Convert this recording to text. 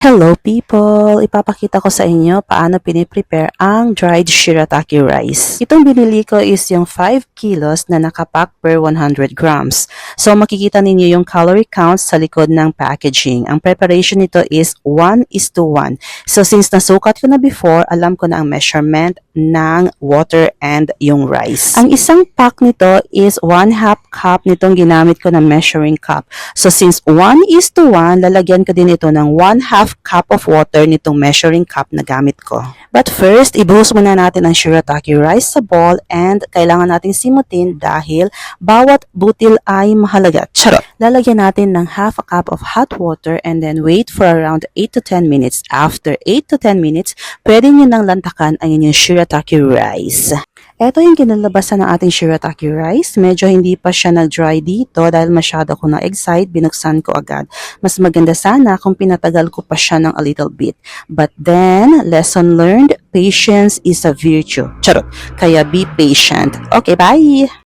Hello people! Ipapakita ko sa inyo paano piniprepare ang dried shirataki rice. Itong binili ko is yung 5 kilos na nakapack per 100 grams. So makikita ninyo yung calorie count sa likod ng packaging. Ang preparation nito is 1:1. So since nasukat ko na before, alam ko na ang measurement ng water and yung rice. Ang isang pack nito is 1/2 cup nitong ginamit ko na measuring cup. So since 1:1, lalagyan ko din ito ng 1/2 cup of water nitong measuring cup na gamit ko. But first, ibuhos muna natin ang shirataki rice sa bowl and kailangan nating simutin dahil bawat butil ay mahalaga. Charot! Lalagyan natin ng 1/2 cup of hot water and then wait for around 8 to 10 minutes. After 8 to 10 minutes, pwede nyo nang lantakan ang inyong shirataki rice. Ito yung kinalabasan ng ating shirataki rice. Medyo hindi pa siya nag-dry dito dahil masyado ko na-excite, binuksan ko agad. Mas maganda sana kung pinatagal ko pa siya ng a little bit. But then, lesson learned, patience is a virtue. Charot! Kaya be patient. Okay, bye!